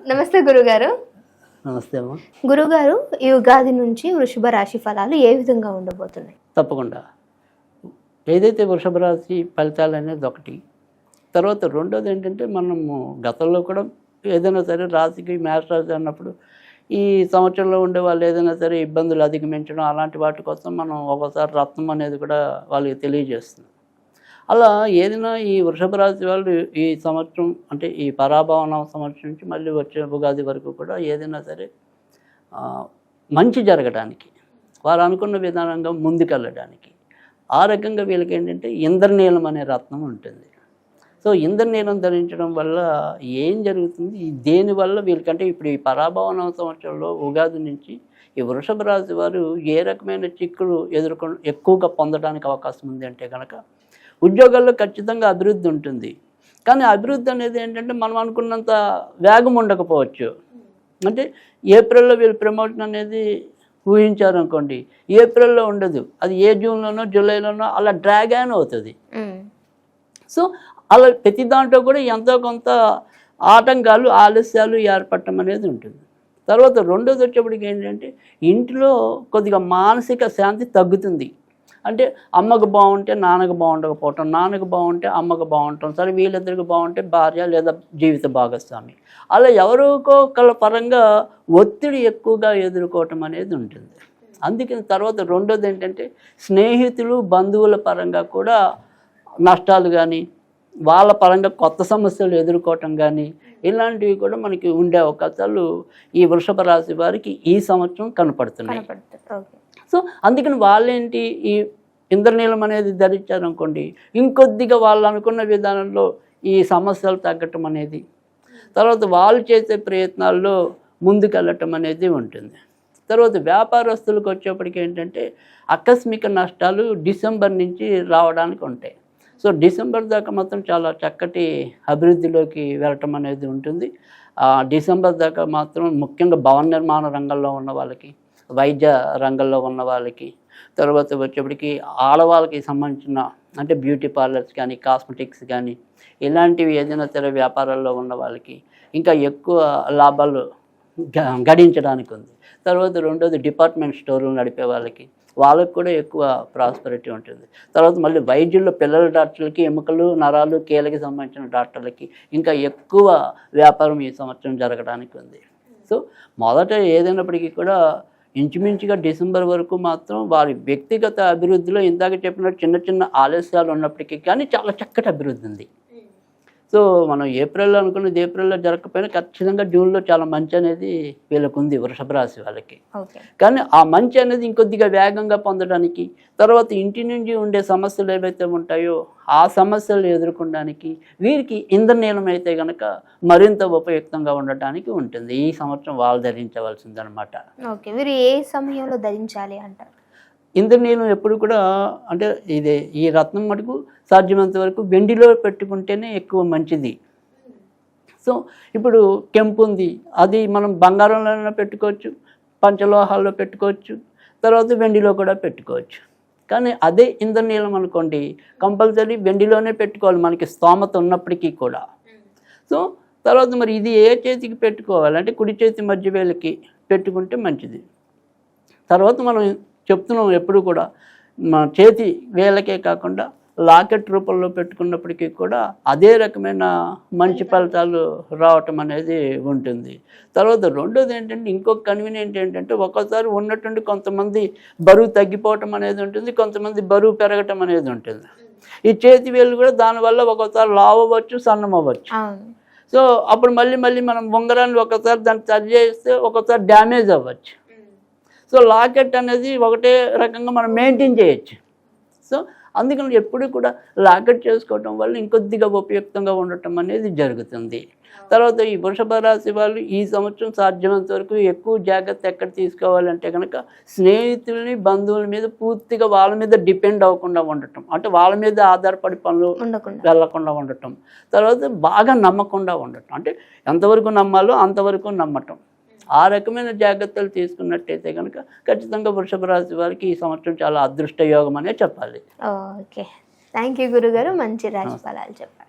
నమస్తే గురుగారు. నమస్తే అమ్మా. గురుగారు, ఈ ఉగాది నుంచి వృషభ రాశి ఫలాలు ఏ విధంగా ఉండబోతున్నాయి? తప్పకుండా ఏదైతే వృషభ రాశి ఫలితాలు అనేది ఒకటి, తర్వాత రెండోది ఏంటంటే మనము గతంలో కూడా ఏదైనా సరే రాశికి మేష రాశి అన్నప్పుడు ఈ సంవత్సరంలో ఉండే వాళ్ళు ఏదైనా సరే ఇబ్బందులు అధిగమించడం అలాంటి వాటి కోసం మనం ఒకసారి రత్నం అనేది కూడా వాళ్ళకి తెలియజేస్తున్నాం. అలా ఏదైనా ఈ వృషభ రాశి వాళ్ళు ఈ సంవత్సరం అంటే ఈ పరాభవన సంవత్సరం నుంచి మళ్ళీ వచ్చే ఉగాది వరకు కూడా ఏదైనా సరే మంచి జరగడానికి, వారు అనుకున్న విధానంగా ముందుకెళ్ళడానికి ఆ రకంగా వీళ్ళకి ఏంటంటే ఇంద్రనీలం అనే రత్నం ఉంటుంది. సో ఇంద్రనీలం ధరించడం వల్ల ఏం జరుగుతుంది, దేనివల్ల వీళ్ళకంటే ఇప్పుడు ఈ పరాభవన సంవత్సరంలో ఉగాది నుంచి ఈ వృషభ రాశి వారు ఏ రకమైన చిక్కులు ఎక్కువగా పొందడానికి అవకాశం ఉంది అంటే కనుక ఉద్యోగాల్లో ఖచ్చితంగా అభివృద్ధి ఉంటుంది. కానీ అభివృద్ధి అనేది ఏంటంటే మనం అనుకున్నంత వేగం ఉండకపోవచ్చు. అంటే ఏప్రిల్లో వీళ్ళు ప్రమోషన్ అనేది ఊహించారు అనుకోండి, ఏప్రిల్లో ఉండదు, అది ఏ జూన్లోనో జూలైలోనో అలా డ్రాగ్ ఆన్ అవుతుంది. సో అలా ప్రతి దాంట్లో కూడా ఎంతో కొంత ఆటంకాలు ఆలస్యాలు ఏర్పడటం అనేది ఉంటుంది. తర్వాత రెండోది వచ్చేప్పటికి ఏంటంటే ఇంట్లో కొద్దిగా మానసిక శాంతి తగ్గుతుంది. అంటే అమ్మకు బాగుంటే నాన్నకు బాగుండకపోవటం, నాన్నకు బాగుంటే అమ్మకు బాగుంటాం, సరే వీళ్ళిద్దరికి బాగుంటే భార్య లేదా జీవిత భాగస్వామి, అలా ఎవరికో ఒకళ్ళ పరంగా ఒత్తిడి ఎక్కువగా ఎదుర్కోవటం అనేది ఉంటుంది. అందుకని తర్వాత రెండోది ఏంటంటే స్నేహితులు బంధువుల పరంగా కూడా నష్టాలు కానీ వాళ్ళ పరంగా కొత్త సమస్యలు ఎదుర్కోవటం కానీ ఇలాంటివి కూడా మనకి ఉండే అవకాశాలు ఈ వృషభ రాశి వారికి ఈ సంవత్సరం కనపడుతున్నాయి. సో అందుకని వాళ్ళేంటి ఈ ఇంద్రనీలం అనేది ధరించారనుకోండి, ఇంకొద్దిగా వాళ్ళు అనుకున్న విధానంలో ఈ సమస్యలు తగ్గటం అనేది, తర్వాత వాళ్ళు చేసే ప్రయత్నాల్లో ముందుకెళ్ళటం అనేది ఉంటుంది. తర్వాత వ్యాపారస్తులకు వచ్చేప్పటికి ఏంటంటే ఆకస్మిక నష్టాలు డిసెంబర్ నుంచి రావడానికి ఉంటాయి. సో డిసెంబర్ దాకా మాత్రం చాలా చక్కటి అభివృద్ధిలోకి వెళ్ళటం అనేది ఉంటుంది. డిసెంబర్ దాకా మాత్రం ముఖ్యంగా భవన నిర్మాణ రంగంలో ఉన్న వాళ్ళకి, వైద్య రంగంలో ఉన్న వాళ్ళకి, తర్వాత వచ్చేప్పటికి ఆడవాళ్ళకి సంబంధించిన అంటే బ్యూటీ పార్లర్స్ కానీ కాస్మెటిక్స్ కానీ ఇలాంటివి ఏదైనా సరే వ్యాపారాల్లో ఉన్న వాళ్ళకి ఇంకా ఎక్కువ లాభాలు గడించడానికి ఉంది. తర్వాత రెండోది డిపార్ట్మెంట్ స్టోర్లు నడిపే వాళ్ళకి కూడా ఎక్కువ ప్రాస్పరిటీ ఉంటుంది. తర్వాత మళ్ళీ వైద్యుల్లో పిల్లల డాక్టర్లకి, ఎముకలు నరాలు కీళ్ళకి సంబంధించిన డాక్టర్లకి ఇంకా ఎక్కువ వ్యాపారం ఈ సంవత్సరం జరగడానికి ఉంది. సో మొదట ఏదైనప్పటికీ కూడా ఇంచుమించుగా డిసెంబర్ వరకు మాత్రం వారి వ్యక్తిగత అభివృద్ధిలో ఇందాక చెప్పినట్టు చిన్న చిన్న ఆలస్యాలు ఉన్నప్పటికీ కానీ చాలా చక్కటి అభివృద్ధి ఉంది. సో మనం ఏప్రిల్లో అనుకున్నది ఏప్రిల్లో జరగకపోయినా ఖచ్చితంగా జూన్లో చాలా మంచి అనేది వీళ్ళకు ఉంది వృషభ రాశి వాళ్ళకి. కానీ ఆ మంచి అనేది ఇంకొద్దిగా వేగంగా పొందడానికి, తర్వాత ఇంటి నుంచి ఉండే సమస్యలు ఏవైతే ఉంటాయో ఆ సమస్యలు ఎదుర్కొనడానికి వీరికి ఇంద్రనీలం అయితే కనుక మరింత ఉపయుక్తంగా ఉండటానికి ఉంటుంది. ఈ సంవత్సరం వాళ్ళు ధరించవలసిందనమాట. ఓకే, వీరు ఏ సమయంలో ధరించాలి అంటారు? ఇంద్రనీలం ఎప్పుడు కూడా అంటే ఇదే ఈ రత్నం మటుకు సాధ్యమైనంత వరకు వెండిలో పెట్టుకుంటేనే ఎక్కువ మంచిది. సో ఇప్పుడు కెంపు ఉంది, అది మనం బంగారంలో పెట్టుకోవచ్చు, పంచలోహాల్లో పెట్టుకోవచ్చు, తర్వాత వెండిలో కూడా పెట్టుకోవచ్చు. కానీ అదే ఇంద్రనీలం అనుకోండి కంపల్సరీ వెండిలోనే పెట్టుకోవాలి మనకి స్తోమత ఉన్నప్పటికీ కూడా. సో తర్వాత మరి ఇది ఏ చేతికి పెట్టుకోవాలంటే కుడి చేతి మధ్య వేలకి పెట్టుకుంటే మంచిది. తర్వాత మనం చెప్తున్నాం ఎప్పుడు కూడా మన చేతి వేలకే కాకుండా లాకెట్ రూపంలో పెట్టుకున్నప్పటికీ కూడా అదే రకమైన మంచి ఫలితాలు రావటం అనేది ఉంటుంది. తర్వాత రెండోది ఏంటంటే ఇంకొక కన్వీనియంట్ ఏంటంటే ఒక్కోసారి ఉన్నట్టుండి కొంతమంది బరువు తగ్గిపోవటం అనేది ఉంటుంది, కొంతమంది బరువు పెరగటం అనేది ఉంటుంది. ఈ చేతి వేలు కూడా దానివల్ల ఒక్కోసారి లావు అవ్వచ్చు, సన్నం అవ్వచ్చు. సో అప్పుడు మళ్ళీ మనం ఉంగరాన్ని ఒకసారి దాన్ని సరి చేస్తే ఒక్కోసారి డ్యామేజ్ అవ్వచ్చు. సో లాకెట్ అనేది ఒకటే రకంగా మనం మెయింటైన్ చేయొచ్చు. సో అందుకని ఎప్పుడు కూడా లాకెట్ చేసుకోవటం వల్ల ఇంకొద్దిగా ఉపయుక్తంగా ఉండటం అనేది జరుగుతుంది. తర్వాత ఈ వృషభ రాశి వాళ్ళు ఈ సంవత్సరం సాధ్యమైనంత వరకు ఎక్కువ జాగ్రత్త ఎక్కడ తీసుకోవాలంటే కనుక స్నేహితుల్ని బంధువుల మీద పూర్తిగా వాళ్ళ మీద డిపెండ్ అవ్వకుండా ఉండటం, అంటే వాళ్ళ మీద ఆధారపడి పనులు వెళ్ళకుండా ఉండటం, తర్వాత బాగా నమ్మకుండా ఉండటం, అంటే ఎంతవరకు నమ్మాలో అంతవరకు నమ్మటం, ఆ రకమైన జాగ్రత్తలు తీసుకున్నట్టయితే కనుక ఖచ్చితంగా వృషభ రాశి వారికి ఈ సంవత్సరం చాలా అదృష్ట యోగం అనే చెప్పాలి. ఓకే, థ్యాంక్ యూ గురుగారు, మంచి రాశి ఫలాలు చెప్పారు.